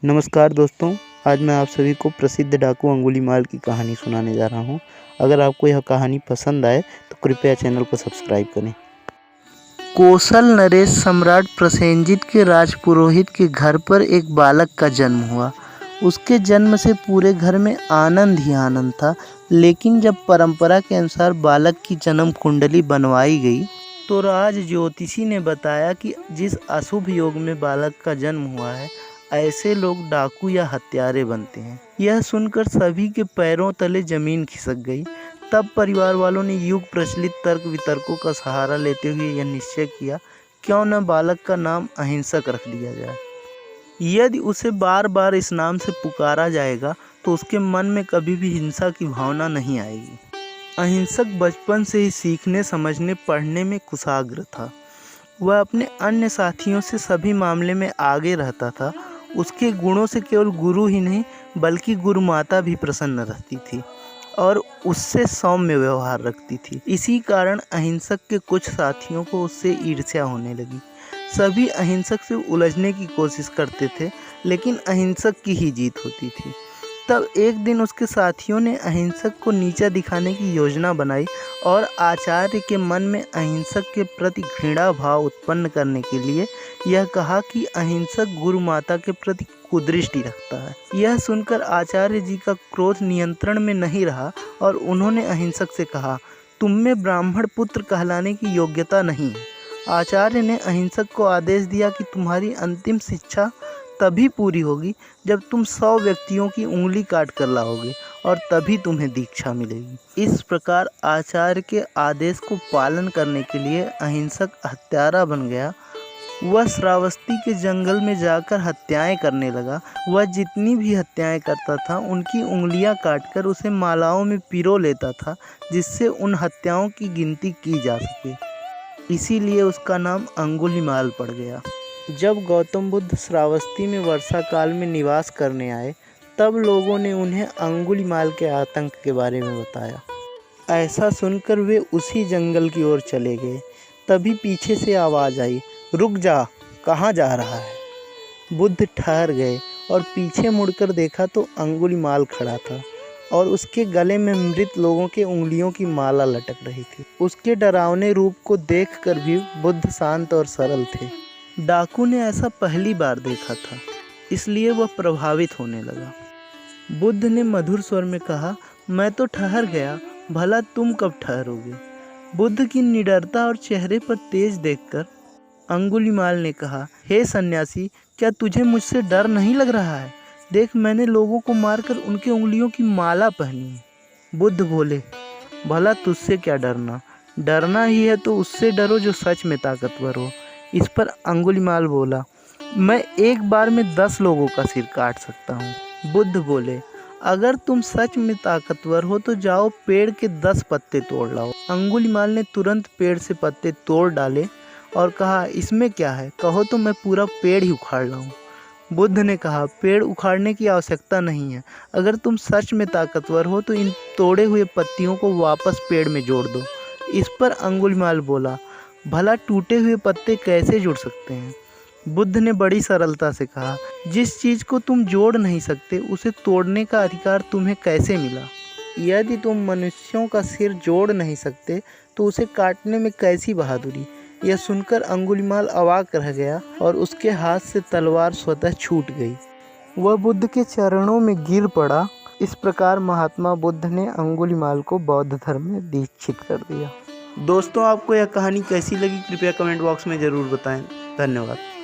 नमस्कार दोस्तों, आज मैं आप सभी को प्रसिद्ध डाकू अंगुलीमाल की कहानी सुनाने जा रहा हूँ। अगर आपको यह कहानी पसंद आए तो कृपया चैनल को सब्सक्राइब करें। कौशल नरेश सम्राट प्रसेनजीत के राजपुरोहित के घर पर एक बालक का जन्म हुआ। उसके जन्म से पूरे घर में आनंद ही आनंद था। लेकिन जब परंपरा के अनुसार बालक की जन्म कुंडली बनवाई गई तो राज ज्योतिषी ने बताया कि जिस अशुभ योग में बालक का जन्म हुआ है, ऐसे लोग डाकू या हत्यारे बनते हैं। यह सुनकर सभी के पैरों तले जमीन खिसक गई। तब परिवार वालों ने युग प्रचलित तर्क वितर्कों का सहारा लेते हुए यह निश्चय किया, क्यों न बालक का नाम अहिंसक रख दिया जाए। यदि उसे बार बार इस नाम से पुकारा जाएगा तो उसके मन में कभी भी हिंसा की भावना नहीं आएगी। अहिंसक बचपन से ही सीखने, समझने, पढ़ने में कुशाग्र था। वह अपने अन्य साथियों से सभी मामले में आगे रहता था। उसके गुणों से केवल गुरु ही नहीं बल्कि गुरु माता भी प्रसन्न रहती थी और उससे सौम्य व्यवहार रखती थी। इसी कारण अहिंसक के कुछ साथियों को उससे ईर्ष्या होने लगी। सभी अहिंसक से उलझने की कोशिश करते थे, लेकिन अहिंसक की ही जीत होती थी। तब एक दिन उसके साथियों ने अहिंसक को नीचा दिखाने की योजना बनाई और आचार्य के मन में अहिंसक के प्रति घृणा भाव उत्पन्न करने के लिए यह कहा कि अहिंसक गुरु माता के प्रति कुदृष्टि रखता है। यह सुनकर आचार्य जी का क्रोध नियंत्रण में नहीं रहा और उन्होंने अहिंसक से कहा, तुम में ब्राह्मण पुत्र कहलाने की योग्यता नहीं है। आचार्य ने अहिंसक को आदेश दिया कि तुम्हारी अंतिम शिक्षा तभी पूरी होगी जब तुम 100 व्यक्तियों की उंगली काट कर लाओगे और तभी तुम्हें दीक्षा मिलेगी। इस प्रकार आचार्य के आदेश को पालन करने के लिए अहिंसक हत्यारा बन गया। वह श्रावस्ती के जंगल में जाकर हत्याएं करने लगा। वह जितनी भी हत्याएं करता था उनकी उंगलियां काटकर उसे मालाओं में पिरो लेता था, जिससे उन हत्याओं की गिनती की जा सके। इसीलिए उसका नाम अंगुलीमाल पड़ गया। जब गौतम बुद्ध श्रावस्ती में वर्षा काल में निवास करने आए, तब लोगों ने उन्हें अंगुलीमाल के आतंक के बारे में बताया। ऐसा सुनकर वे उसी जंगल की ओर चले गए। तभी पीछे से आवाज़ आई, रुक जा, कहाँ जा रहा है। बुद्ध ठहर गए और पीछे मुड़कर देखा तो अंगुलीमाल खड़ा था और उसके गले में मृत लोगों के उंगलियों की माला लटक रही थी। उसके डरावने रूप को देखकर भी बुद्ध शांत और सरल थे। डाकू ने ऐसा पहली बार देखा था, इसलिए वह प्रभावित होने लगा। बुद्ध ने मधुर स्वर में कहा, मैं तो ठहर गया, भला तुम कब ठहरोगे। बुद्ध की निडरता और चेहरे पर तेज देखकर अंगुलीमाल ने कहा, हे सन्यासी, क्या तुझे मुझसे डर नहीं लग रहा है। देख, मैंने लोगों को मारकर उनकी उंगलियों की माला पहनी है। बुद्ध बोले, भला तुझसे क्या डरना, डरना ही है तो उससे डरो जो सच में ताकतवर हो। इस पर अंगुलीमाल बोला, मैं एक बार में 10 लोगों का सिर काट सकता हूँ। बुद्ध बोले, अगर तुम सच में ताकतवर हो तो जाओ पेड़ के 10 पत्ते तोड़ लाओ। अंगुलीमाल ने तुरंत पेड़ से पत्ते तोड़ डाले और कहा, इसमें क्या है, कहो तो मैं पूरा पेड़ ही उखाड़ लाऊं। बुद्ध ने कहा, पेड़ उखाड़ने की आवश्यकता नहीं है। अगर तुम सच में ताकतवर हो तो इन तोड़े हुए पत्तियों को वापस पेड़ में जोड़ दो। इस पर अंगुलीमाल बोला, भला टूटे हुए पत्ते कैसे जुड़ सकते हैं। बुद्ध ने बड़ी सरलता से कहा, जिस चीज़ को तुम जोड़ नहीं सकते उसे तोड़ने का अधिकार तुम्हें कैसे मिला। यदि तुम मनुष्यों का सिर जोड़ नहीं सकते तो उसे काटने में कैसी बहादुरी। यह सुनकर अंगुलीमाल अवाक रह गया और उसके हाथ से तलवार स्वतः छूट गई। वह बुद्ध के चरणों में गिर पड़ा। इस प्रकार महात्मा बुद्ध ने अंगुलीमाल को बौद्ध धर्म में दीक्षित कर दिया। दोस्तों, आपको यह कहानी कैसी लगी कृपया कमेंट बॉक्स में ज़रूर बताएं। धन्यवाद।